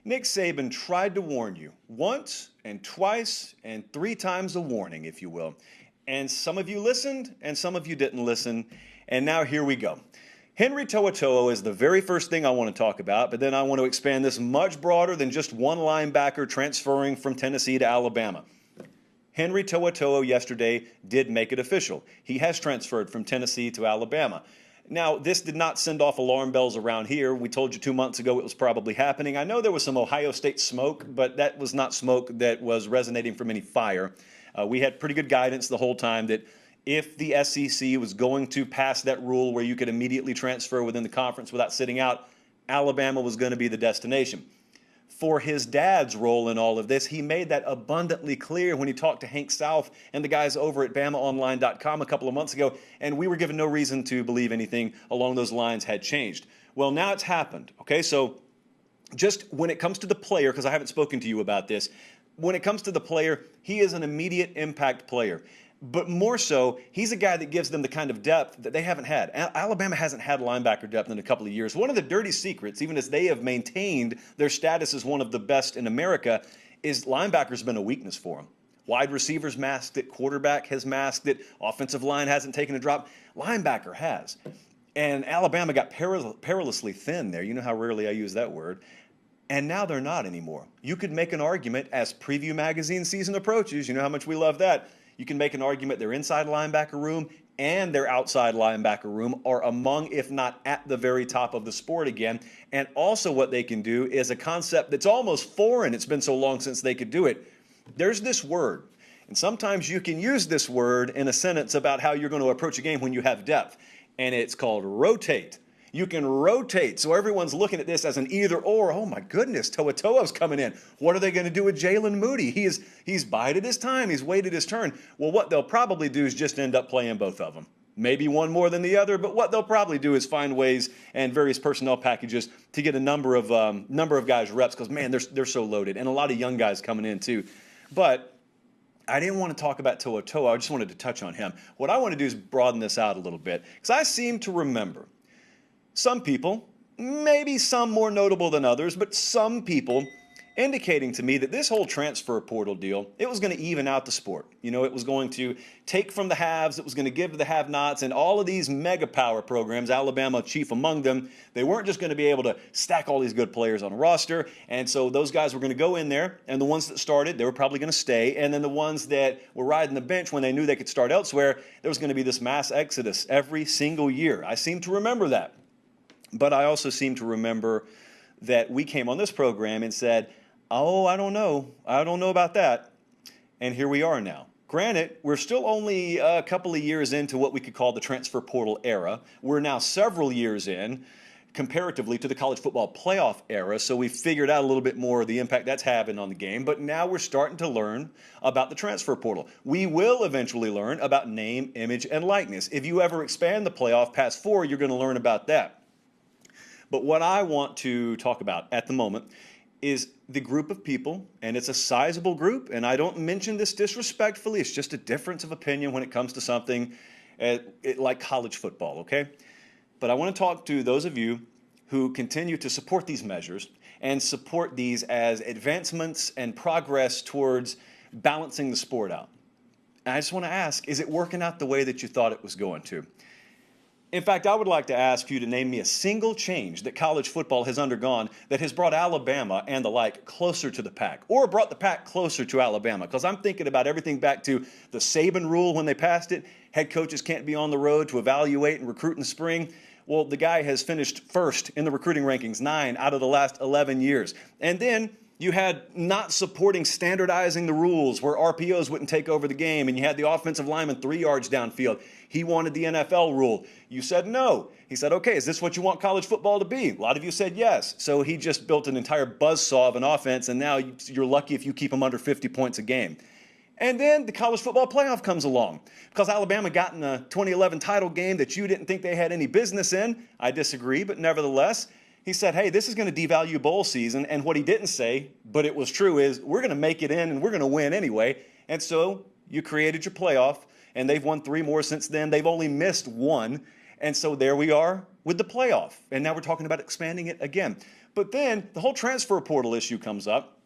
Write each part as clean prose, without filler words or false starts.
Nick Saban tried to warn you once and twice and three times a warning, if you will. And some of you listened and some of you didn't listen. And now here we go. Henry To'oTo'o is the very first thing I want to talk about, but then I want to expand this much broader than just one linebacker transferring from Tennessee to Alabama. Henry To'oTo'o yesterday did make it official. He has transferred from Tennessee to Alabama. Now, this did not send off alarm bells around here. We told you 2 months ago it was probably happening. I know there was some Ohio State smoke, but that was not smoke that was resonating from any fire. We had pretty good guidance the whole time that if the SEC was going to pass that rule where you could immediately transfer within the conference without sitting out, Alabama was going to be the destination. For his dad's role in all of this, he made that abundantly clear when he talked to Hank South and the guys over at BamaOnline.com a couple of months ago, and we were given no reason to believe anything along those lines had changed. Well, now it's happened, okay? So just when it comes to the player, because I haven't spoken to you about this, when it comes to the player, he is an immediate impact player. But more so, he's a guy that gives them the kind of depth that they haven't had. Alabama hasn't had linebacker depth in a couple of years. One of the dirty secrets, even as they have maintained their status as one of the best in America, is linebacker's been a weakness for them. Wide receivers masked it, quarterback has masked it, offensive line hasn't taken a drop. Linebacker has. And Alabama got perilously thin there. You know how rarely I use that word. And now they're not anymore. You could make an argument as Preview Magazine season approaches, you know how much we love that. You can make an argument their inside linebacker room and their outside linebacker room are among, if not at the very top of the sport again. And also what they can do is a concept that's almost foreign. It's been so long since they could do it. There's this word. And sometimes you can use this word in a sentence about how you're going to approach a game when you have depth. And it's called rotate. You can rotate. So everyone's looking at this as an either or. Oh my goodness, To'oTo'o's coming in. What are they going to do with Jalen Moody? He's bided his time. He's waited his turn. Well, what they'll probably do is just end up playing both of them. Maybe one more than the other, but what they'll probably do is find ways and various personnel packages to get a number of guys reps because, man, they're so loaded. And a lot of young guys coming in too. But I didn't want to talk about To'oTo'o. I just wanted to touch on him. What I want to do is broaden this out a little bit because I seem to remember some people, maybe some more notable than others, but some people indicating to me that this whole transfer portal deal, it was going to even out the sport. You know, it was going to take from the haves, it was going to give to the have-nots, and all of these mega power programs, Alabama chief among them, they weren't just going to be able to stack all these good players on a roster, and so those guys were going to go in there, and the ones that started, they were probably going to stay, and then the ones that were riding the bench when they knew they could start elsewhere, there was going to be this mass exodus every single year. I seem to remember that. But I also seem to remember that we came on this program and said, oh, I don't know about that. And here we are now. Granted, we're still only a couple of years into what we could call the transfer portal era. We're now several years in, comparatively to the college football playoff era, so we've figured out a little bit more of the impact that's having on the game, but now we're starting to learn about the transfer portal. We will eventually learn about name, image, and likeness. If you ever expand the playoff past 4, you're going to learn about that. But what I want to talk about at the moment is the group of people, and it's a sizable group, and I don't mention this disrespectfully, it's just a difference of opinion when it comes to something like college football, okay? But I want to talk to those of you who continue to support these measures and support these as advancements and progress towards balancing the sport out. And I just want to ask, is it working out the way that you thought it was going to? In fact, I would like to ask you to name me a single change that college football has undergone that has brought Alabama and the like closer to the pack, or brought the pack closer to Alabama. Because I'm thinking about everything back to the Saban rule when they passed it. Head coaches can't be on the road to evaluate and recruit in the spring. Well, the guy has finished first in the recruiting rankings 9 out of the last 11 years. And then you had not supporting standardizing the rules where RPOs wouldn't take over the game, and you had the offensive lineman 3 yards downfield. He wanted the NFL rule. You said no. He said, okay, is this what you want college football to be? A lot of you said yes. So he just built an entire buzzsaw of an offense, and now you're lucky if you keep them under 50 points a game. And then the college football playoff comes along because Alabama got in the 2011 title game that you didn't think they had any business in. I disagree, but nevertheless, he said, hey, this is going to devalue bowl season. And what he didn't say, but it was true, is we're going to make it in and we're going to win anyway. And so you created your playoff, and they've won 3 more since then. They've only missed 1. And so there we are with the playoff. And now we're talking about expanding it again. But then the whole transfer portal issue comes up,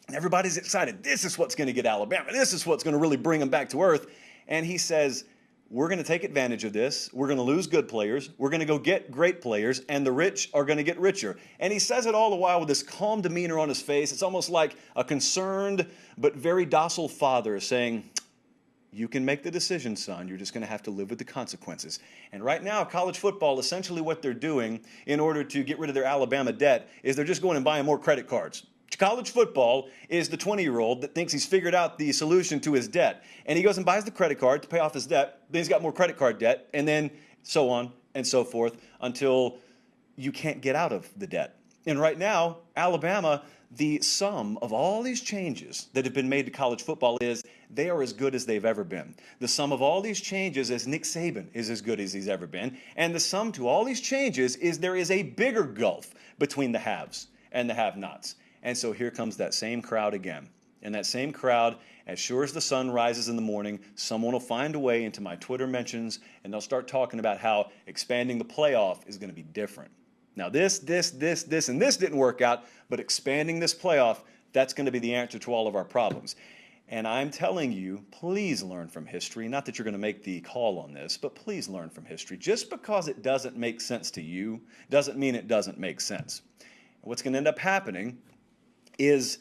and everybody's excited. This is what's going to get Alabama. This is what's going to really bring them back to earth. And he says, we're going to take advantage of this. We're going to lose good players. We're going to go get great players, and the rich are going to get richer. And he says it all the while with this calm demeanor on his face. It's almost like a concerned but very docile father saying, you can make the decision, son. You're just going to have to live with the consequences. And right now, college football, essentially what they're doing in order to get rid of their Alabama debt is they're just going and buying more credit cards. College football is the 20-year-old that thinks he's figured out the solution to his debt. And he goes and buys the credit card to pay off his debt. Then he's got more credit card debt, and then so on and so forth until you can't get out of the debt. And right now, Alabama, the sum of all these changes that have been made to college football is they are as good as they've ever been. The sum of all these changes is Nick Saban is as good as he's ever been. And the sum to all these changes is there is a bigger gulf between the haves and the have-nots. And so here comes that same crowd again. And that same crowd, as sure as the sun rises in the morning, someone will find a way into my Twitter mentions, and they'll start talking about how expanding the playoff is going to be different. Now this, and this didn't work out, but expanding this playoff, that's going to be the answer to all of our problems. And I'm telling you, please learn from history. Not that you're going to make the call on this, but please learn from history. Just because it doesn't make sense to you doesn't mean it doesn't make sense. What's going to end up happening is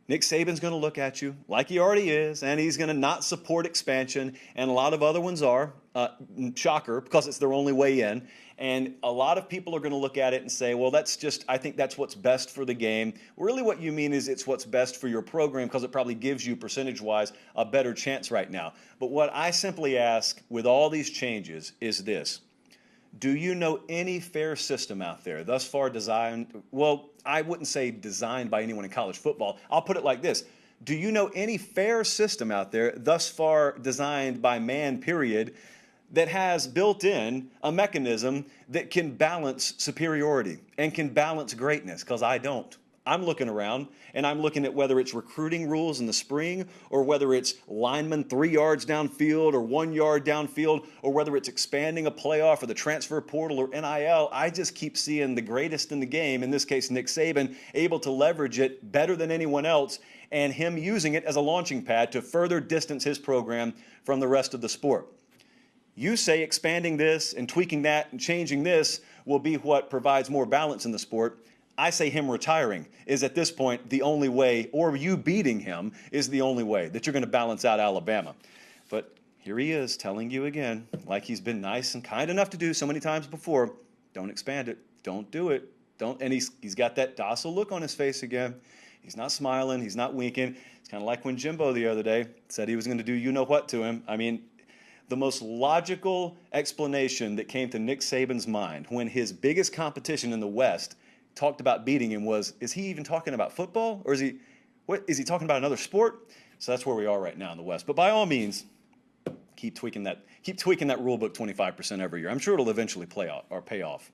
Nick Saban's going to look at you like he already is, and he's going to not support expansion, and a lot of other ones are. Shocker, because it's their only way in. And a lot of people are going to look at it and say, well, I think that's what's best for the game. Really what you mean is it's what's best for your program because it probably gives you, percentage-wise, a better chance right now. But what I simply ask with all these changes is this. Do you know any fair system out there thus far designed, well, I wouldn't say designed by anyone in college football. I'll put it like this. Do you know any fair system out there thus far designed by man, period, that has built in a mechanism that can balance superiority and can balance greatness? Because I don't. I'm looking around, and I'm looking at whether it's recruiting rules in the spring or whether it's linemen 3 yards downfield or 1 yard downfield or whether it's expanding a playoff or the transfer portal or NIL. I just keep seeing the greatest in the game, in this case Nick Saban, able to leverage it better than anyone else and him using it as a launching pad to further distance his program from the rest of the sport. You say expanding this and tweaking that and changing this will be what provides more balance in the sport. I say him retiring is at this point the only way, or you beating him is the only way that you're going to balance out Alabama. But here he is telling you again, like he's been nice and kind enough to do so many times before, don't expand it, don't do it, don't. And he's got that docile look on his face again. He's not smiling, he's not winking. It's kind of like when Jimbo the other day said he was going to do you-know-what to him. I mean, the most logical explanation that came to Nick Saban's mind when his biggest competition in the West talked about beating him was, is he even talking about football? Or is he talking about another sport? So that's where we are right now in the West. But by all means, keep tweaking that rule book 25% every year. I'm sure it'll eventually pay off.